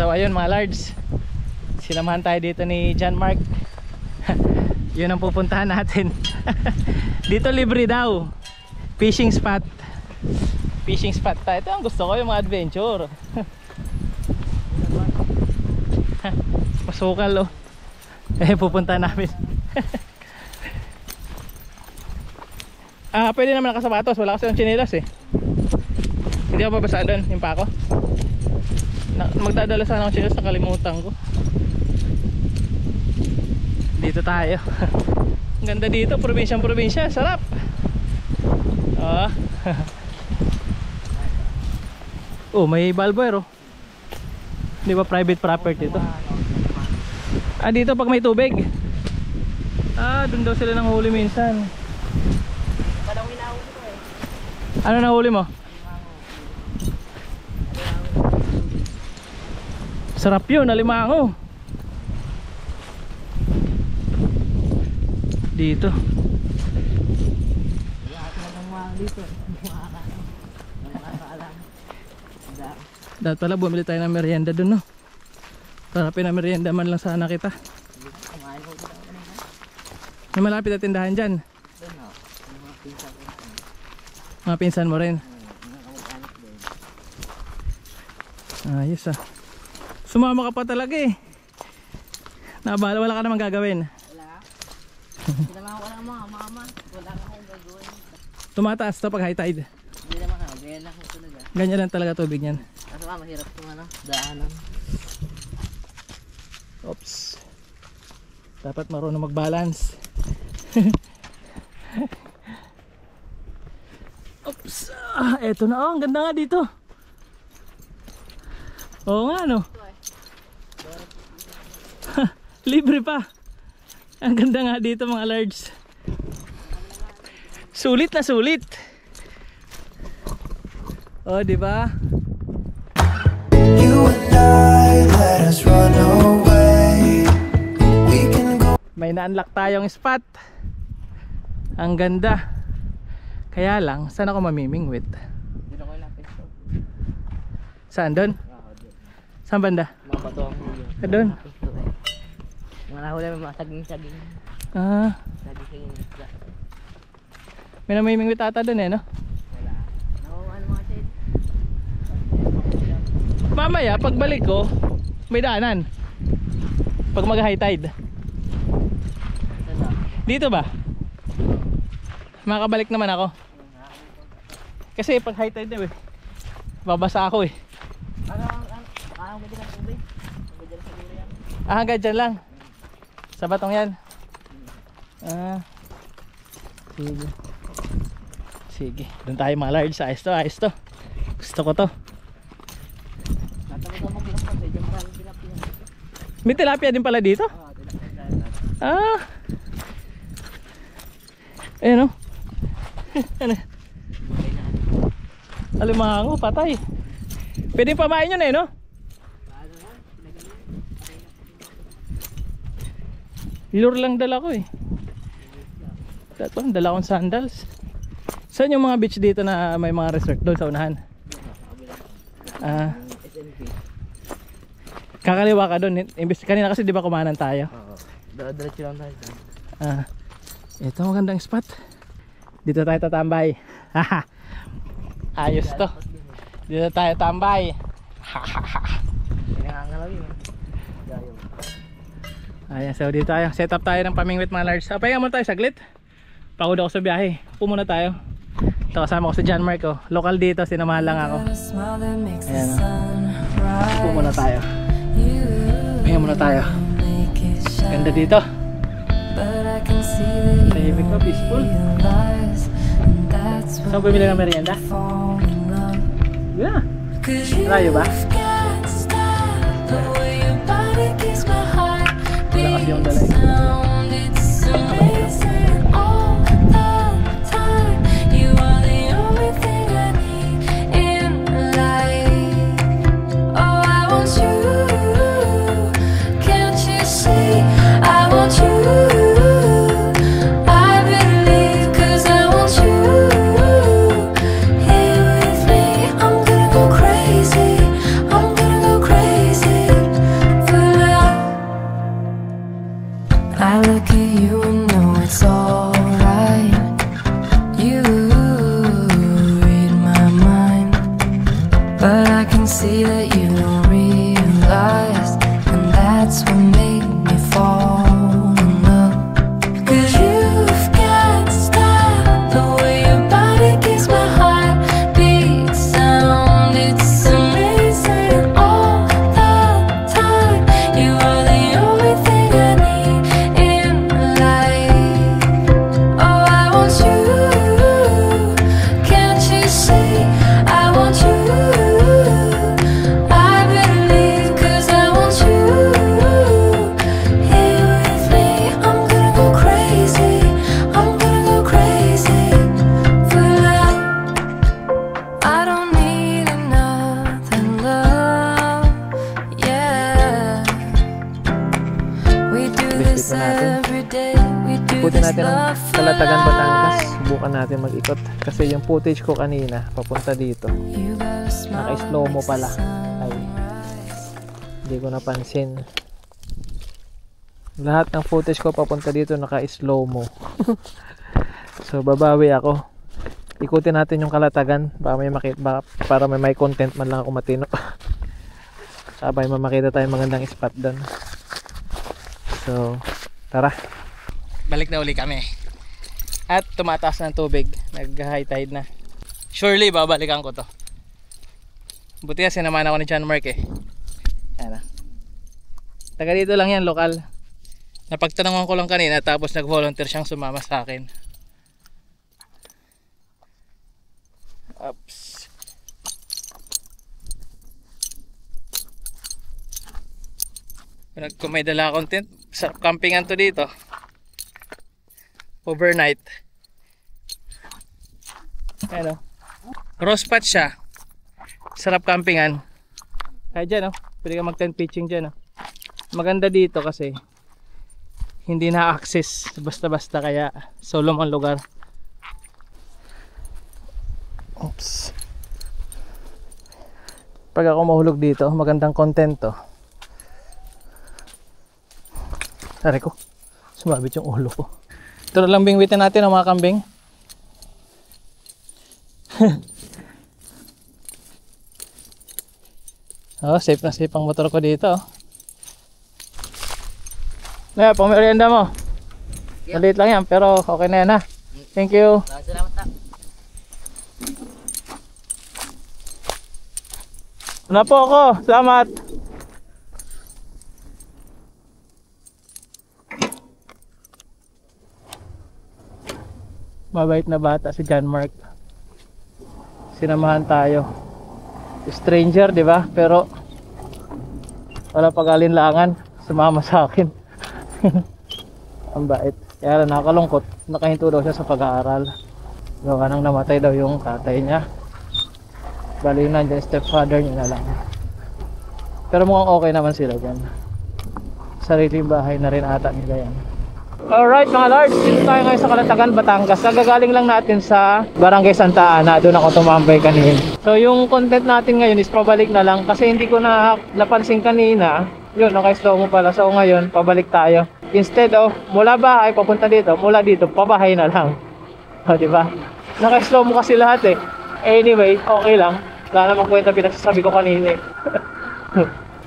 So ayun mga lards, sinamahan tayo dito ni John Mark. Yun ang pupuntahan natin. Dito libre daw, fishing spot. Fishing spot tayo. Ito ang gusto ko, yung mga adventure. Pasukal oh. Pupuntahan namin. Pwede naman nakasapatos, wala kasi yung chinelas eh. Hindi ako babasaan doon, yung pa ako. Magdadala sana akong chinelas, nakalimutan ko. Dito tayo. Ang ganda dito, probinsya, sarap. Oh, may balboer oh. Di ba private property ito? Dito pag may tubig. Doon daw sila nang huli minsan. Ano nahuli mo? Sarap yun, alimango. Dito. Dapat pala bumili tayo ng merienda dun no. Para pinamerienda man lang sana kita. May malapit na tindahan dyan. Mga pinsan mo rin. Ayos ah. Sumama ka pa talaga eh. Nabala, wala ka namang gagawin. Sinamahan ko lang mga mama. Wala akong gagawin. Tumataas to pag high tide. Hindi naman ako. Ganyan lang ako talaga. Ganyan lang talaga tubig niyan. Kasi mahirap kung daanan. Oops. Dapat marunong mag-balance. Oops. Eto na oh. Ang ganda nga dito. Oo nga no. Libre pa. Ang ganda nga dito mga large. Sulit na sulit. Oh, di ba? May na-unlock tayong spot. Ang ganda. Kaya lang, saan ako mamimingwit? Dito ko lapit to. Saan doon? Saan banda? Mga bato ang huli. Doon? Mga nahuli may mga saging-saging. Saging-saging. May namimingwit ata doon eh no? Wala. Ano mga shade? Mamaya pagbalik ko may daanan. Pag mag high tide. Dito ba? Makakabalik naman ako. Kasi pag high tide eh babasa ako eh. Ano ganda ng tubig? Ganda sa dulo yan. Hanggang dyan lang. Sa batong yan. Sige. Sige. Doon tayo mga large. Ayos to, ayos to. Gusto ko to. May tilapia din pala dito? Ayan o. Ano? Alimango, patay. Pwede pamain yun eh no? Lure lang dala ko eh. Ito, dala kong sandals. Saan yung mga beach dito na may mga resort? Doon sa unahan? Kakaliwa ka doon. Kanina kasi di ba kumanan tayo? Oo. Diretso lang tayo. Ito magandang spot. Dito tayo tatambay. Ayos to. Dito tayo tambay. Pinangangalaw yun. Ayan, so dito tayo. Set up tayo ng pamingwit mga large. Pahinga muna tayo saglit. Pagod ako sa biyahe. Upo muna tayo. Ito kasama ko si John Mark oh. Lokal dito, sinamahan lang ako. Ayan oh. Upo muna tayo. Pahinga muna tayo. Ganda dito. Tahimik pa, peaceful. Saan bumili ng merienda? Yeah. Layo ba? Wala kasi yung dalay. Crazy. see that you don't realize, and that's what made me fall in love. 'Cause you've got style, the way your body keeps my heart beat sound. It's amazing all the time. You are the only thing I need in life. Oh, I want you. Can't you see? I want you. I believe 'cause I want you here with me. I'm gonna go crazy. I'm gonna go crazy for love. I don't need another love. Yeah. We do this every day. We do Ikutin this natin ang love for Kalatagan, Batangas. life. Subukan natin mag-ikot. Kasi yung footage ko kanina, papunta dito. You got a smile Naka-slow mo that makes pala. the Ay, sunrise. hindi ko napansin. Lahat ng footage ko papunta dito naka-slow mo. So babawi ako. Ikutin natin yung Kalatagan para may para may content man lang ako matino. Sabay makita tayong magandang spot doon. So, tara. Balik na uli kami. At tumataas ng tubig. Nag-high tide na. Surely babalikan ko to. Buti na sinamahan ako ni John Mark eh. Yan na. Taga dito lang yan, lokal. Napagtanungan ko lang kanina tapos nag-volunteer siyang sumama sa akin. Oops. Kung may dala akong tent, sa campingan to dito. Overnight. Ayan o. Rose patch siya. Sarap campingan. Kaya dyan o. Pwede ka mag tent pitching dyan o. Maganda dito kasi hindi na-access basta-basta, kaya solo ang lugar. Oops. Pag ako mahulog dito, magandang content to. Aray ko, sumabit yung ulo ko. Ito na lang bingwitin natin ang mga kambing. Oh, safe na safe ang motor ko dito. Ngayon, pang merienda mo. Maliit lang yan, pero okay na yan ha. Thank you. Salamat ta. Ano po ako? Salamat. Mabait na bata si John Mark. Sinamahan tayo. Stranger, di ba? Pero wala pag-alinlangan. Sumama sa akin. Ang bait. Kaya lang nakakalungkot. Nakahinto daw siya sa pag-aaral. Gawa nang namatay daw yung tatay niya. Bali yun nandiyan, stepfather niya na lang. Pero mukhang okay naman sila dyan. Sariling bahay na rin ata nila yan. Alright mga lords, dito tayo ngayon sa Kalatagan, Batangas. Nagagaling lang natin sa Barangay Santa Ana. Doon ako tumambay kanina. So yung content natin ngayon is pabalik na lang. Kasi hindi ko na napansin kanina. Yun, naka-slow mo pala. So ngayon, pabalik tayo. Instead of mula bahay, papunta dito. Mula dito, pabahay na lang. O diba? Naka-slow mo kasi lahat eh. Anyway, okay lang. Wala namang kwenta pinagsasabi ko kanina eh.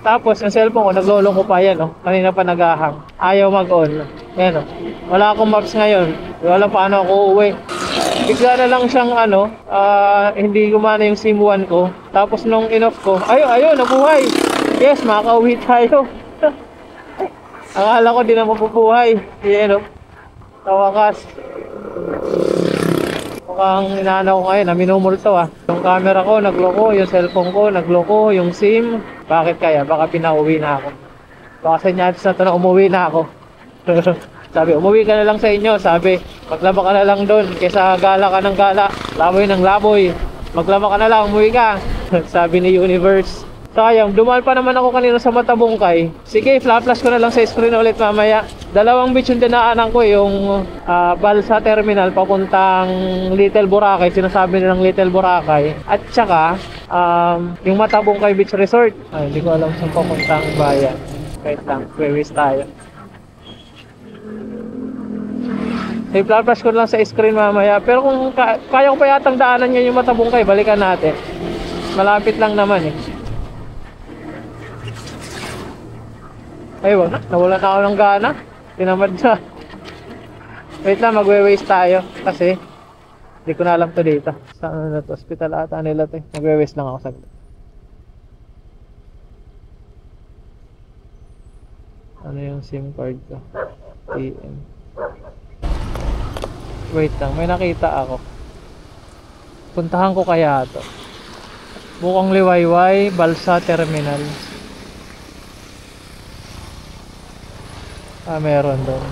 Tapos yung cellphone ko, naglolong ko pa yan, oh. Kanina pa nag-ahang. Ayaw mag-on. Yan, oh. Wala akong maps ngayon. Wala paano ako uuwi. Bigla na lang siyang hindi gumana yung SIM 1 ko. Tapos nung in-off ko, ayun, nabuhay. Yes, makakauwi tayo. Akala ko di na mapubuhay. Yan, oh. Tawakas. Mukhang inaano ko ngayon, minumulto ah. Yung camera ko, nagloko. Yung cellphone ko, nagloko. Yung SIM. Bakit kaya? Baka pinauwi na ako. Baka senyales na ito na umuwi na ako. Sabi, umuwi ka na lang sa inyo. Sabi, maglaba ka na lang doon. Kesa gala ka ng gala, laboy ng laboy. Maglaba ka na lang, umuwi ka. Sabi ni Universe. Sayang, dumaan pa naman ako kanina sa Matabungkay. Sige, flash ko na lang sa screen ulit mamaya. 2 beach yung dinaanan ko, yung Balsa Terminal papuntang Little Boracay. Sinasabi nilang Little Boracay. At saka, yung Matabungkay Beach Resort. Ay, hindi ko alam saan papuntang bayan. Wait lang, queries tayo. I-flash ko lang sa screen mamaya. Pero kung kaya ko pa yatang daanan niya yung Matabungkay, balikan natin. Malapit lang naman eh. Ay, wala. Nawala na ako ng gana. Tinamad na. Wait lang, magwe-waste tayo. Kasi, hindi ko na alam to dito. Sa ano na to? Hospital ata nila to. Magwe-waste lang ako sa ano yung SIM card ko? TM. Wait lang, may nakita ako. Puntahan ko kaya to. Bukang Liwayway, Balsa Terminal. Ah, meron doon.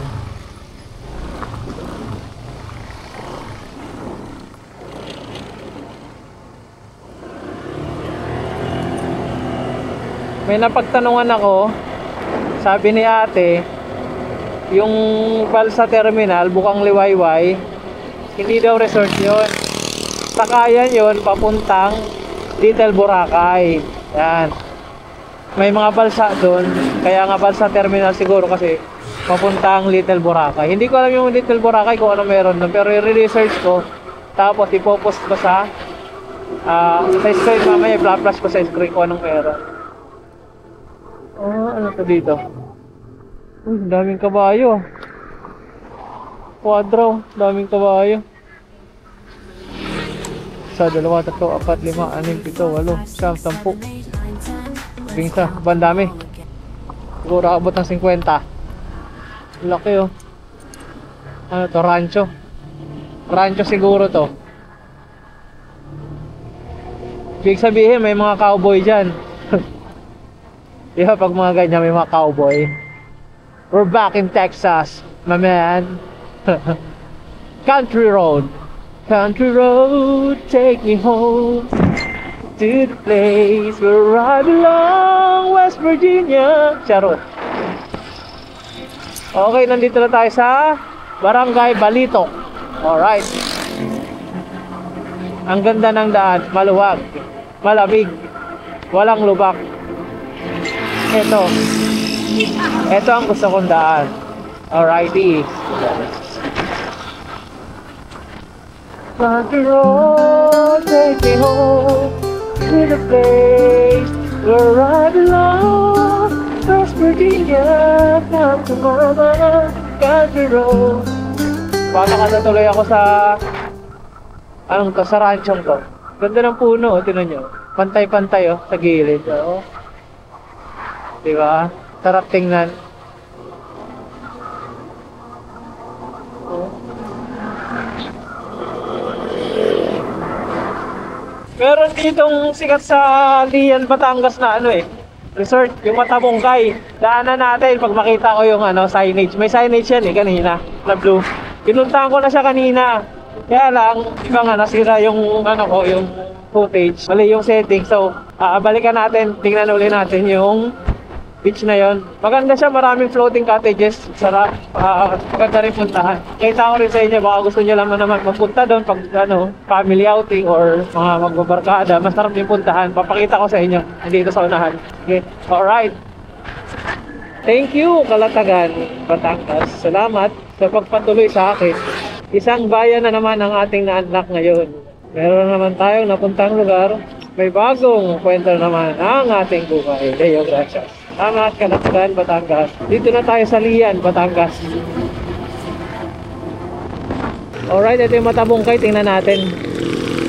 May napagtanungan ako. Sabi ni ate, yung Balsa Terminal, Bukang Liwayway, hindi daw resort yun. Sakayan yun, papuntang Little Boracay. Yan. May mga balsa doon, kaya nga Balsa Terminal siguro kasi papuntang Little Boracay. Hindi ko alam yung Little Boracay kung ano meron doon, pero i-research ko, tapos ipopost ko sa screen mamaya, i-flash ko sa screen ko anong meron. Ano to dito? Uy, daming kabayo. Quadro, daming kabayo. 1, 2, 3, 4, 5, 6, 7, 8, 9, 10. Bingsa, bandami. Siguro abot ng 50. Laki oh. Ano to, rancho. Rancho siguro to. Ibig sabihin may mga cowboy dyan. Diba pag mga ganyan may mga cowboy. We're back in Texas, my man. Country road. Country road, take me home to the place where I belong, West Virginia. Charot. Okay, nandito na tayo sa Barangay Balitok. Alright. Ang ganda ng daan, maluwag, malamig, walang lubak. Ito ang gusto kong daan. Alrighty. Country road, take me home to the place where I belong, West Virginia, come to mama. Country road. Paano ka natuloy ako sa anong to, sa ranchong to. Ganda ng puno, tinan nyo. Pantay-pantay sa gilid. Diba? Sarap tingnan. Meron ditong sikat sa Lian, Batangas na resort, yung Matabungkay. Daanan natin pag makita ko yung signage. May signage yan kanina, na blue. Pinuntahan ko na siya kanina. Kaya lang, iba nga nasira yung yung footage. Mali yung setting. So, balikan natin, tingnan ulit natin yung beach na yon. Maganda siya, maraming floating cottages. Sarap, maganda rin puntahan. Kita ko rin sa inyo, baka gusto nyo naman magpunta doon pag family outing or mga magbabarkada. Masarap din puntahan. Papakita ko sa inyo dito sa unahan. Okay, alright. Thank you, Kalatagan, Batangas. Salamat sa pagpatuloy sa akin. Isang bayan na naman ang ating na-unlock ngayon. Meron naman tayong napuntang lugar. May bagong kwento naman ang ating buhay. Leo, gracias. Salamat, Kalatagan, Batangas. Dito na tayo sa Lian, Batangas. Alright, ito yung Matabungkay. Tingnan natin.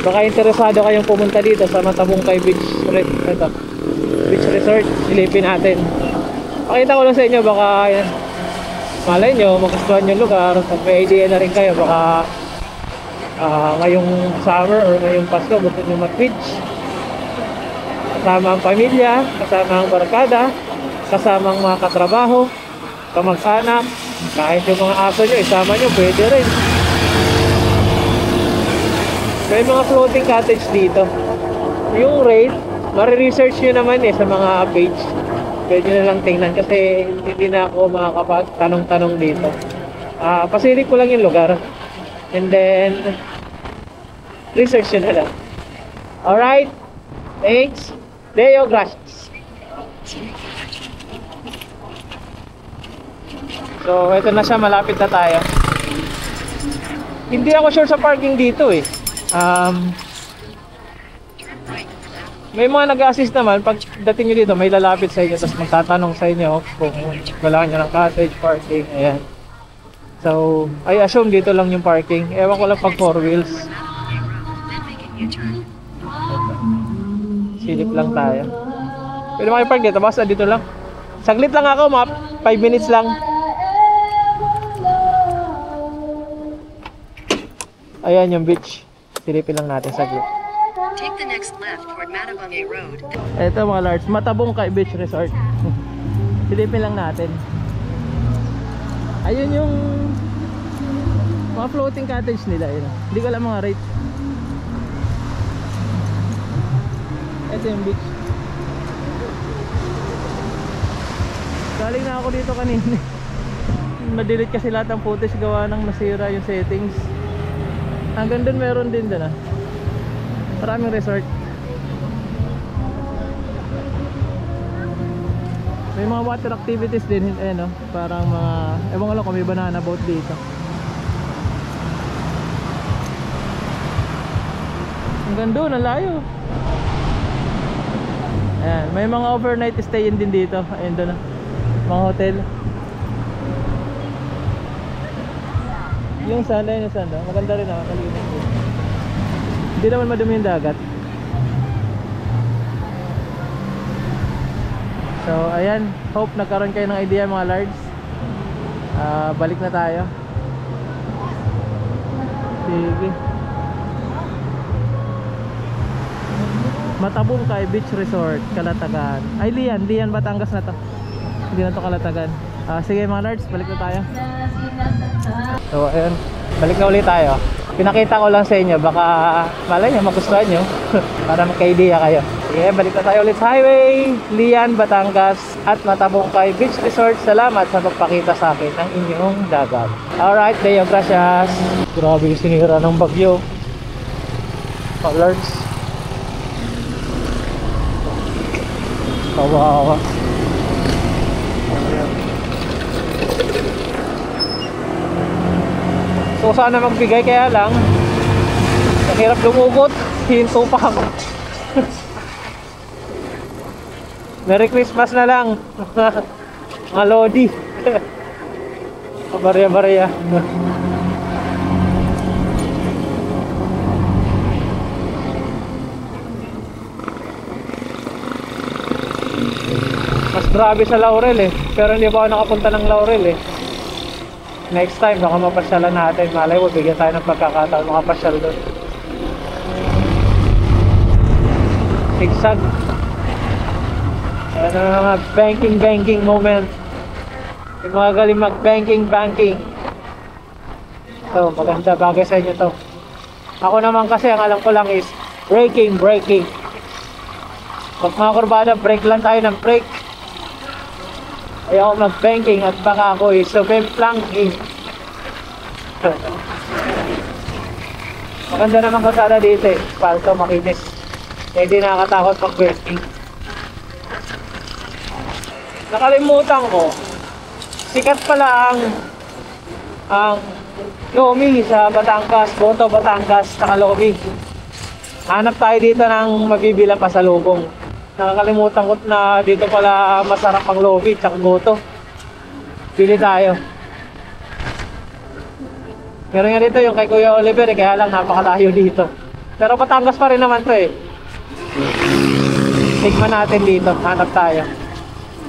Baka interesado kayong pumunta dito sa Matabungkay Beach Resort. Silipin natin. Pakita ko lang sa inyo, baka malay nyo, magustuhan yung lugar. Pag may idea na rin kayo, baka ngayong summer or ngayong Pasko gusto nyo mag-beach. Kasama ang pamilya, kasama ang barkada, kasama ang mga katrabaho, kamag-anak, kahit yung mga aso nyo, isama nyo, pwede rin. May mga floating cottage dito. Yung rate, mariresearch nyo naman sa mga page. Pwede na lang tingnan kasi hindi na ako makakapag-tanong-tanong dito. Pasilip ko lang yung lugar. And then, research nyo na lang. Alright, thanks. Leo, gracias. So, ito na siya, malapit na tayo. Hindi ako sure sa parking dito May mga nag-assist naman pag dating nyo dito, may lalapit sa inyo, tapos magtatanong sa inyo kung kailangan nyo ng cottage, parking, ayan. So, I assume dito lang yung parking. Ewan ko lang pag 4 wheels. Silip lang tayo. Pwede makipark dito, basta dito lang. Saglit lang ako, mga 5 minutes lang. Ayan yung beach. Silipin lang natin saglit. Take the next left toward Matabangay Road. Ito mga large, Matabungkay Beach Resort. Silipin lang natin. Ayun yung mga floating cottage nila. Yun. Hindi ko alam mga rate. Ito yung beach. Galing na ako dito kanina. Na-delete kasi lahat ng footage gawa ng nasira yung settings. Hanggang dun meron din dun ah. Maraming resort. May mga water activities din eh no? Parang mga, ewan ko lang kung may banana boat dito. Hanggang doon, ang layo. Ayan, may mga overnight stay din dito. Ayan doon, mga hotel. Yung sand, ayun yung sand, maganda rin nakakalinis. Hindi naman madumi yung dagat. So ayan, hope nagkaroon kayo ng idea mga lards. Balik na tayo. Sige. Matabungkay Beach Resort, Calatagan. Ay Lian, Batangas na to. Hindi na to Calatagan. Sige mga lards, balik na tayo. So ayun, balik na ulit tayo. Pinakita ko lang sa inyo, baka malay nyo, magustuhan nyo. Para magka-idea kayo. Sige, balik na tayo ulit sa highway Lian, Batangas at Matabungkay Beach Resort. Salamat sa pagpakita sa akin ng inyong dagat. Alright, Deo, gracias. Grabe yung sinira ng bagyo. Alerts. Kawawa. So sana magbigay, kaya lang mahirap lumugot, hinto pa ako. Merry Christmas na lang mga lodi. Barya-barya. Mas grabe sa Laurel eh, pero hindi pa ako nakapunta ng Laurel eh. Next time, baka mapasyalan natin. Malay mo, bigyan tayo ng pagkakataon makapasyal doon. Sigsag. Ayan ang mga banking moment. Yung mga galing mag-banking. So, maganda bagay sa inyo to. Ako naman kasi, ang alam ko lang is braking. Pag mga kurbada, break lang tayo ng break. Ayaw mag-banking at baka ako is planking. Maganda naman kasada dito eh. Palto, makinis. Kaya hindi nakakatakot mag-banking. Nakalimutan ko, sikat pala ang Lomi sa Batangas, Boto, Batangas, saka Lomi. Hanap tayo dito ng mabibilang pasalubong. Nakakalimutan ko na dito pala masarap ang Lomi tsaka Boto. Pili tayo. Meron nga dito yung kay Kuya Oliver eh, kaya lang napakalayo dito. Pero Batangas pa rin naman to eh. Tignan natin dito, hanap tayo.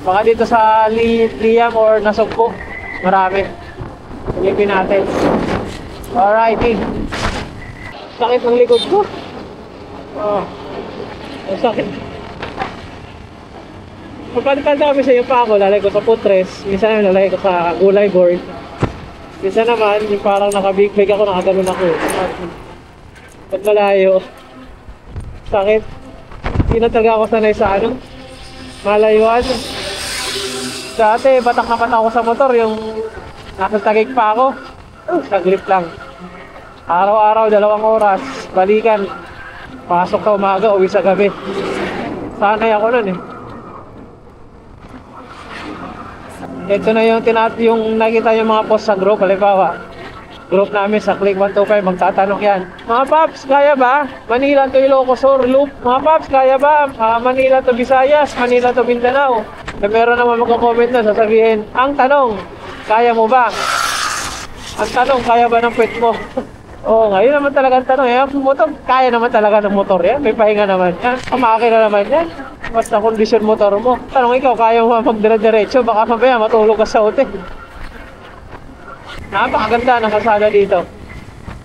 Baka dito sa Liam or Nasugpo, marami. Silipin natin. Alrighty. Sakit ng likod ko. Oh, ang sakit. Pagpalitan kami sa iyo pa ako, lalagay ko sa putres. Minsan namin lalagay ko sa gulay board. Minsan naman, yung parang nakabig-big ako, nakaganon ako. Pag malayo, sakit. Hindi na talaga ako sanay sa malayuan. Dati, batak na ako sa motor, yung nasa Taguig pa ako. Saglit lang. Araw-araw, 2 oras, balikan. Pasok sa umaga, uwi sa gabi. Sanay ako nun eh. Ito na yung nakita yung mga post sa group, halimbawa group namin sa Click 125, magtatanong yan. Mga Paps, kaya ba? Manila to Ilocos Sur Loop. Mga Paps, kaya ba? Manila to Visayas, Manila to Mindanao. Na meron naman magko-comment na sasabihin, ang tanong, kaya mo ba? Ang tanong, kaya ba ng pet mo? Oo, ngayon naman talaga ang tanong. Ang motor, kaya naman talaga ng motor yan. May pahinga naman yan. Makina naman yan. Basta kondisyon motor mo. Tanong ikaw, kaya mo magdire-diretso? Baka mamaya matulog ka sa hotel. Napakaganda ng kalsada dito.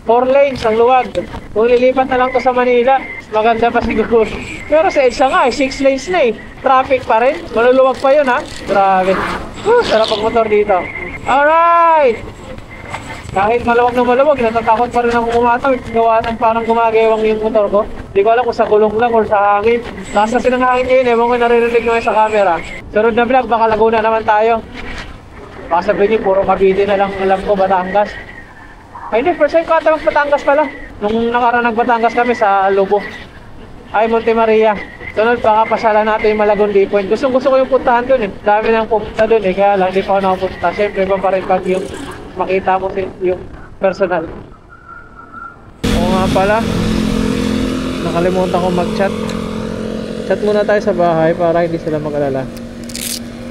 4 lanes ang luwag. Kung lilipat na lang to sa Manila, maganda pa siguro. Pero sa EDSA nga, 6 lanes na eh. Traffic pa rin. Maluluwag pa yun ha. Grabe. Sarap ang motor dito. Alright! Kahit maluwag na maluwag, natatakot pa rin ako kumatawid. Gawa ng parang gumagewang yung motor ko. Hindi ko alam kung sa gulong lang or sa hangin. Taas kasi ng hangin ngayon, ewan ko naririnig nyo sa camera. Sunod na vlog, baka Laguna naman tayo. Baka sabihin niyo, puro Cavite na lang alam ko, Batangas. Ay hindi, first time ko ata mag-Batangas pala. Nung nakaraan nag-Batangas kami sa Lubo. Ay, Monte Maria. Sunod, baka pasala natin yung Malagon Day Point. Gusto ko yung puntahan dun eh. Dami nang pupunta dun eh, kaya lang hindi pa ako nakapunta. Siyempre, iba pa rin pag yung makita mo yung personal. Oo nga pala, nakalimutan ko mag-chat. Chat muna tayo sa bahay para hindi sila mag-alala.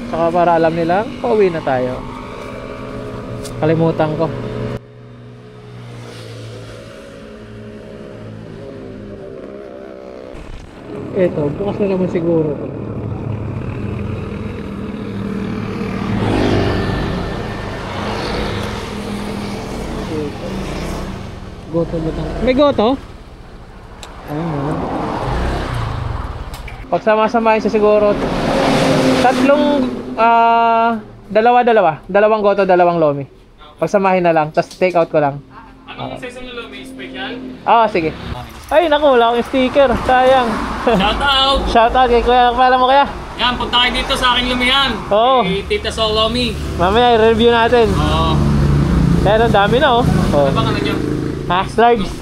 Saka para alam nila, pauwi na tayo. Kalimutan ko. Eto, bukas na naman siguro. Goto ba ito? May goto? Ayun. Pagsama-samahin siya siguro. Tatlong, dalawang goto, dalawang lomi. Pagsamahin na lang, tapos take out ko lang. Anong season na lomi? Special? Sige. Ay, naku, wala akong sticker. Sayang. Shout out! Shout out kay Kuya. Pala mo kaya? Yan, punta kayo dito sa aking lumihan. Oo. Kay Tita Sol Lomi. Mamaya i-review natin. Oo. Kaya ang dami na Ano bang ano nyo? Ha?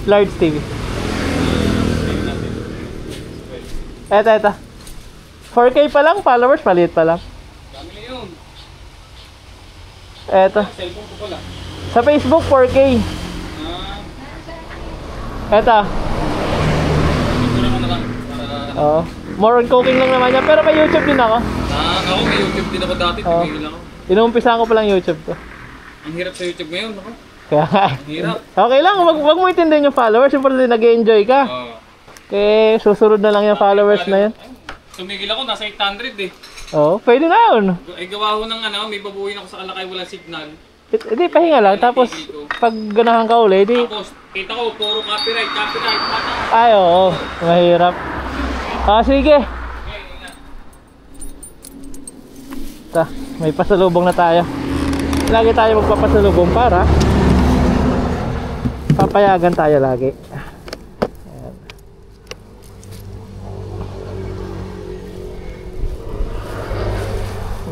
Large TV. Eto. 4K pa lang, followers, maliit pa lang. Dami na yun. Eto. Cellphone ko pala. Sa Facebook, 4K. Eto. Picture ko na lang. Para... More on cooking lang naman yan. Pero may YouTube din ako. Ako may YouTube din ako dati. Tumigil ako. Inuumpisahan ko pa lang YouTube ko. Ang hirap sa YouTube ngayon. Ako. Kaya Ang hirap. okay lang, wag mo itindihin yung followers. Siyempre nag-enjoy ka. Oo. Kaya susunod na lang yung followers na yan. Tumigil ako. Nasa 800 eh. Pwede na yun. Ay gawa ko ng ano. May babuhin ako sa Alakay. Walang signal. Hindi, pahinga lang. Tapos, pag ganahan ka uli, di... Tapos, kita ko, puro copyright. Ay, oo. Mahirap. Sige. May pasalubong na tayo. Lagi tayo magpapasalubong para papayagan tayo lagi. Ayan.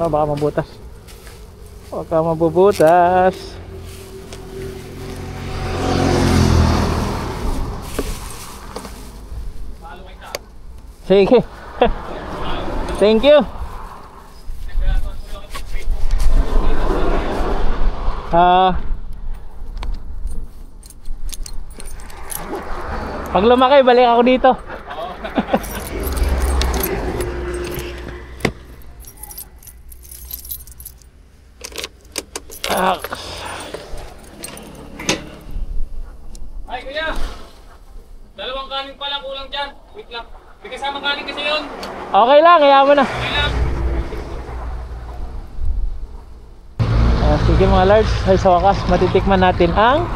Baka mabutas. Baka mabubutas. Sige. Thank you. Pag lumaki, balik ako dito. Ay kuya, dalawang kanin pa lang kulang dyan. Wait lang. May kasama kanin kasi yun. Okay lang, hayaan mo na. Okay lang. Sige mga large, ay sa wakas matitikman natin ang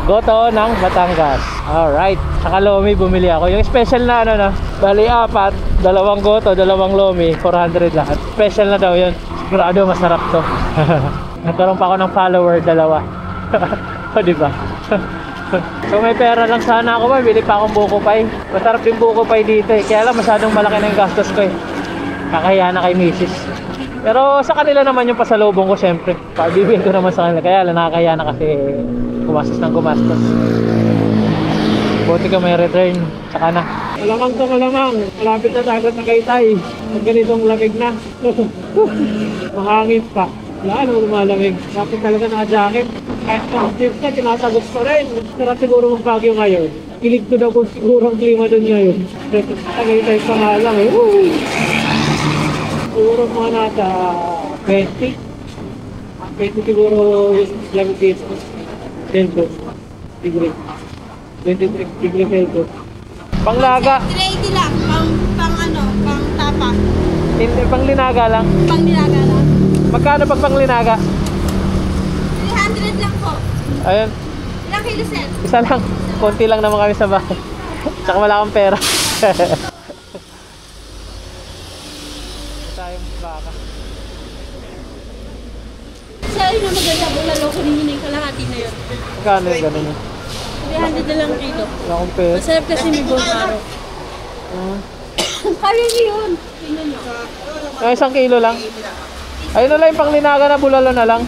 goto ng Batangas. Alright, saka lomi bumili ako. Yung special na ano na, bali 4, dalawang goto, dalawang lomi, 400 lahat. Special na daw yun. Sigurado masarap to. Nagkaroon pa ako ng follower, 2. O diba? So may pera lang sana ako, bili pa akong buko pie. Masarap din buko pie dito eh. Kaya lang masyadong malaki na yung gastos ko eh. Kakahiya na kay misis. Pero sa kanila naman yung pasalubong ko syempre. Pabibigyan ko naman sa kanila. Kaya lang nakakaya na kasi gumastos ng gumastos. Buti ka may return. Saka na. Malamang to malamang. Malapit na dagat na Kaytay. Pag ganitong lamig na. Mahangin pa. Wala ano lumalamig. Dapat talaga naka-jacket. Kahit positive na, tinasagot pa rin. Sarap siguro mag-Baguio ngayon. Kilig ko daw kung siguro ang klima doon ngayon. Tagaytay pa nga lang eh. Woo! Siguro mga nasa 20. 20 siguro lang dito. Celsius. Degree. 23 degree Celsius. Panglaga. 380 lang, pang tapa. Hindi, panglinaga lang. Pang nilaga lang. Magkano pag panglinaga? 300 lang po. Ayun, Ilang kilo, sir? isa lang. Konti lang naman kami sa bahay. Tsaka wala akong pera. Tayong baka. Sir, yun ang maganda po lalo kung hindi yung kalahati na yun. Magkano yung ganun yun? 300 na lang kilo. Wala akong pera. Masarap kasi may bone marrow. Kaya niyo yun. Tingnan niyo. Yung 1 kilo lang. Ayun na lang yung panglinaga na bulalo na lang.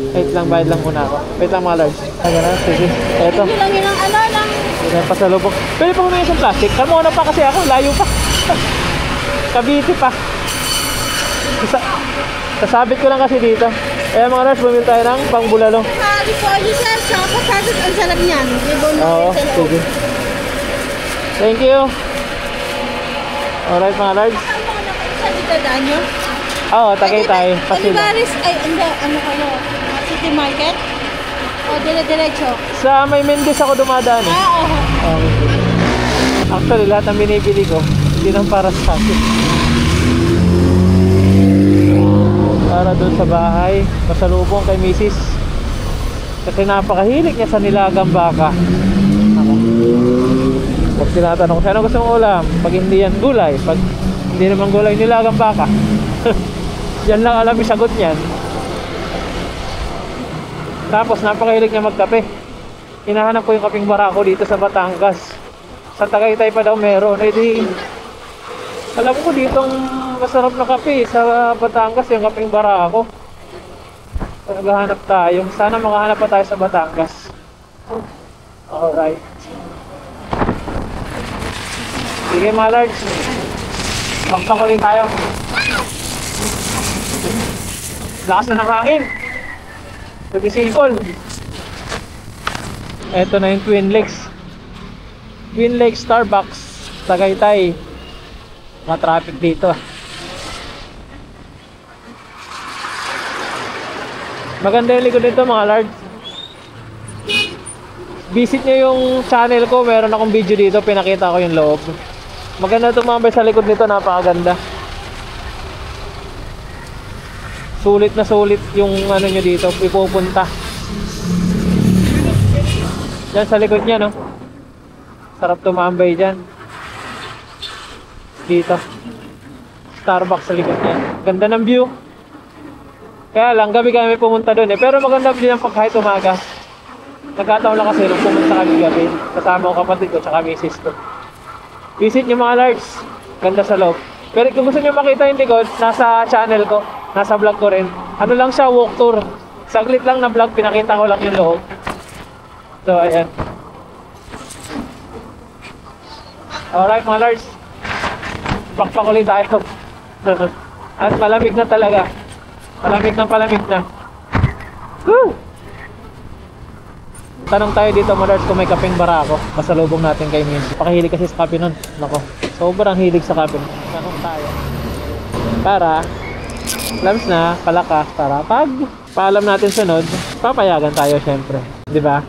Wait lang, bayad lang muna ako. Wait lang mga large. Ayan na, sige. Eto. Tingnan lang yun ang ano lang. Ayan, pasalubok. Pwede pa humingi sa plastic. Karmona pa kasi ako, layo pa. Cavite pa. Sasabit ko lang kasi dito. Ayan mga large, bumili tayo ng pang bulalo. Sabi ko, yun sir, sa patatas ang sarap niyan. May bone Oo, marrow sa loob. sige. Thank you. Alright mga large. Sa ditadaan nyo? Oo, Tagaytay. Pasila. Olivares, ay, hindi, ano kayo? City Market? O, dire-diretso? Sa may Mendes ako dumadaan eh. Ah, oo. Actually, lahat ng binibili ko, hindi nang para sa akin. Para doon sa bahay, pasalubong kay Mrs. Kasi napakahilig niya sa nilagang baka. Ako. Pag tinatanong ko, saan gusto mong ulam? Pag hindi yan gulay, pag hindi naman gulay, nilagang baka. Yan lang alam yung sagot niyan. Tapos napakahilig niya magkape. Hinahanap ko yung kaping barako dito sa Batangas. Sa Tagaytay pa daw meron. Eh di, alam ko ditong masarap na kape sa Batangas yung kaping barako. Naghahanap tayo. Sana makahanap pa tayo sa Batangas. Alright. Sige mga large. Magpakuling tayo. Lakas na ng hangin. Nagisipol. Ito na yung Twin Lakes. Twin Lakes Starbucks Tagaytay. Mga traffic dito. Maganda yung likod nito mga large. Visit nyo yung channel ko. Meron akong video dito. Pinakita ko yung loob. Maganda tumambay sa likod nito. Napakaganda. Sulit na sulit yung ano nyo dito. Ipupunta. Diyan sa likod nya, no? Sarap tumambay dyan. Dito. Starbucks sa likod nya. Ganda ng view. Kaya lang, gabi kami pumunta doon eh. Pero maganda din ang kahit umaga. Nagkataon lang kasi nung pumunta kami gabi. Kasama ko kapatid ko, tsaka misis ko. Visit nyo mga large. Ganda sa loob. Pero kung gusto nyo makita yung likod, nasa channel ko. Nasa vlog ko rin. Ano lang siya, walk tour. Saglit lang na vlog, pinakita ko lang yung loob. So, ayan. Alright mga large. Pakpakulit tayo. At malamig na talaga. Palamig na. Woo! Tanong tayo dito mga large kung may kapeng barako. Pasalubong natin kay Min. Pakahilig kasi sa kape nun. Nako, sobrang hilig sa kape. Tanong tayo. Para, lams na, palakas. Para pag paalam natin sunod, papayagan tayo syempre. Diba?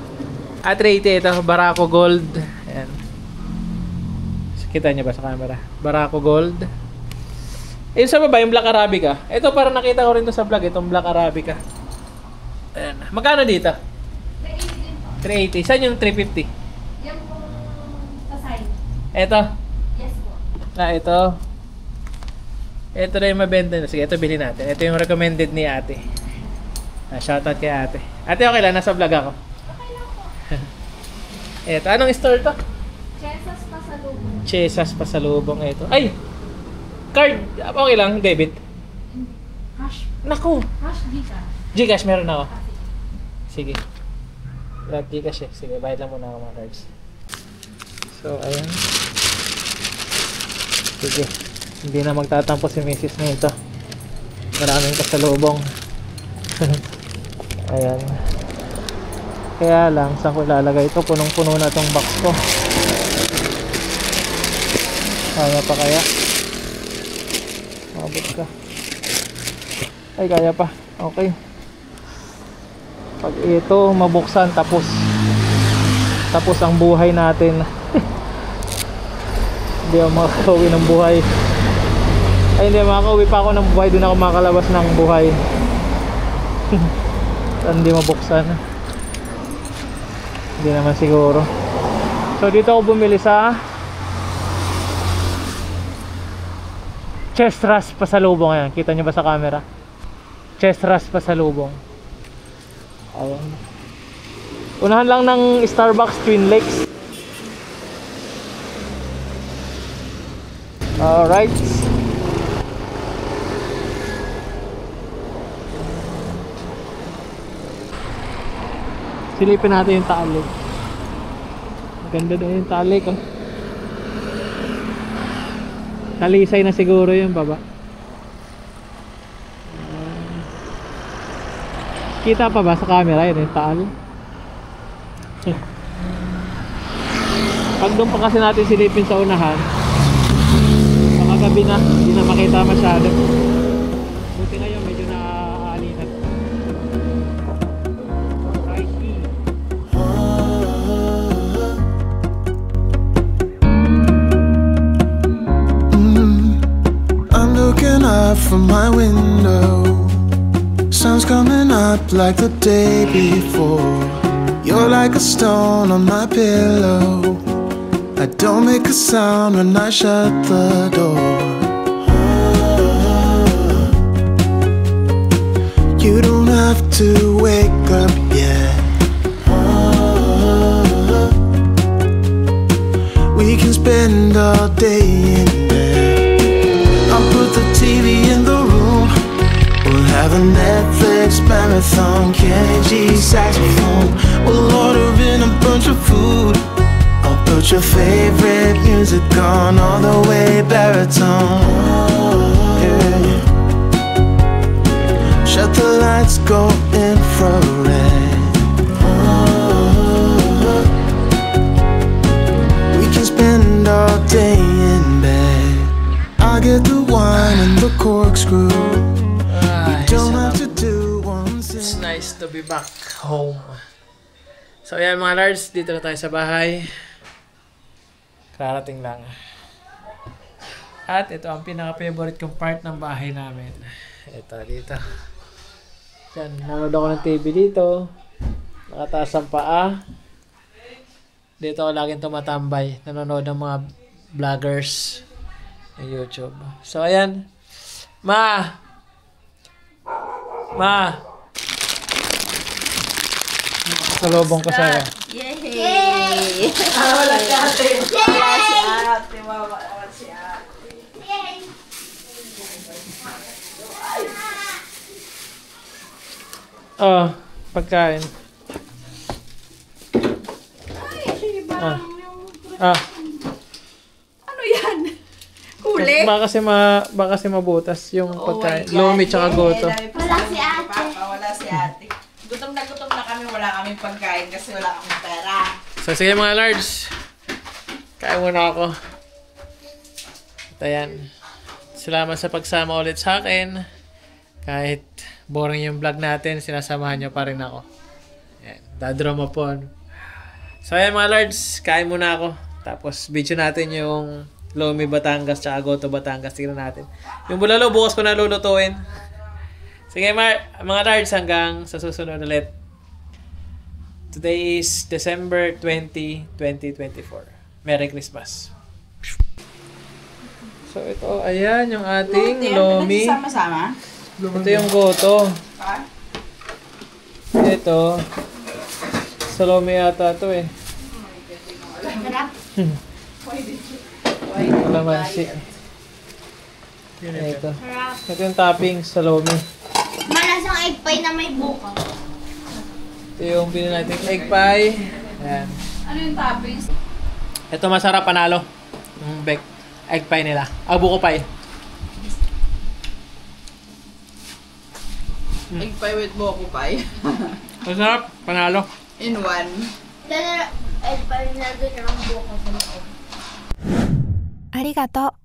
At rate ito, Barako Gold. Ayan. Kita niyo ba sa camera? Barako Gold. Yung sa baba, yung Black Arabica. Ito parang nakita ko rin to sa vlog, itong Black Arabica. Ayan. Magkano dito? 380. Saan yung 350? Yan po, sa side. Ito. Yes po. Ito. Ito na yung mabenta. Sige, ito bilhin natin. Ito yung recommended ni ate. Shoutout kay ate. Ate, okay lang. Nasa vlog ako. Okay lang po. Ito. Anong store to? Chesas pasalubong. Chesas pasalubong ito. Ay! Card. Okay lang. Debit. Hash. Naku! Hash dita. Gcash meron ako. Sige. Lahat Gcash eh. Sige, bayad lang muna ako mga cards. So, ayan. Sige. Hindi na magtatampo si Mrs. na ito. Maraming pasalubong. Ayan. Kaya lang, saan ko ilalagay ito? Punong-puno na itong box ko. Kaya pa kaya? Mabot ka. Ay, kaya pa. Okay. Pag ito mabuksan, tapos ang buhay natin. Hindi ako makakauwi ng buhay. Ay, hindi makakauwi pa ako ng buhay. Doon ako makalabas ng buhay. Hindi mabuksan. Hindi naman siguro. So dito ako bumili sa Chestras pasalubong. Ayan, kita nyo ba sa camera? Chestras pasalubong. Ayan. Unahan lang ng Starbucks Twin Lakes. Alright. Silipin natin yung talik. Maganda daw yung talik, oh. Talisay na siguro yung baba. Kita pa ba sa camera yun yung taal? Pag doon pa kasi natin silipin sa unahan, baka gabi na, hindi na makita masyado. Buti na yun, medyo naaalinan. I'm looking up from my window. Sun's coming up like the day before. You're like a stone on my pillow. I don't make a sound when I shut the door. You don't have to wake up yet. We can spend all day in bed. I'll put the TV in the room. We'll have a Netflix marathon, Kenny G saxophone. We'll order in a bunch of food. I'll put your favorite music on all the way baritone. Yeah. Shut the lights, go infrared. We can spend all day in bed. I'll get the wine and the corkscrew. Don't have to do one thing. It's nice to be back home. So ayan mga lards, dito na tayo sa bahay. Kararating lang. At ito ang pinaka-favorite kong part ng bahay namin. Ito dito. Yan, nanood ako ng TV dito. Nakataas ang paa. Dito ako laging tumatambay. Nanonood ng mga vloggers ng YouTube. So ayan. Ma! Salubong ko sa'yo. Yay! Wala si ate. Wala si ate. Wala si ate. Oh, pagkain. Ano yan? Huli? Baka kasi mabutas yung pagkain. Lomi tsaka goto. Wala si ate. Wala si ate. Gutom na kami. Wala kaming pagkain kasi wala kaming pera. So sige mga lards. Kain muna ako. At ayan. Salamat sa pagsama ulit sa akin. Kahit boring yung vlog natin, sinasamahan nyo pa rin ako. Ayan. Dadrama po. So ayan mga lards. Kain muna ako. Tapos video natin yung Lomi Batangas tsaka Goto Batangas. Tignan natin. Yung bulalo bukas ko na lulutuin. Sige mga lards, hanggang sa susunod ulit. Today is December 20, 2024. Merry Christmas. So ito, ayan yung ating Lomi. Sama-sama? Ito yung Goto. Ito. Sa Lomi yata ito eh. Kalamansi. Ito. Ito yung toppings sa Lomi. Malasang egg pie na may buka. Ito yung binili natin egg pie. Ayan. Ano yung toppings? Ito masarap, panalo. Yung egg pie nila. Buko pie. Egg pie with buko pie. Masarap, panalo. In one. Egg pie na doon ang buko sa loob. ありがとう。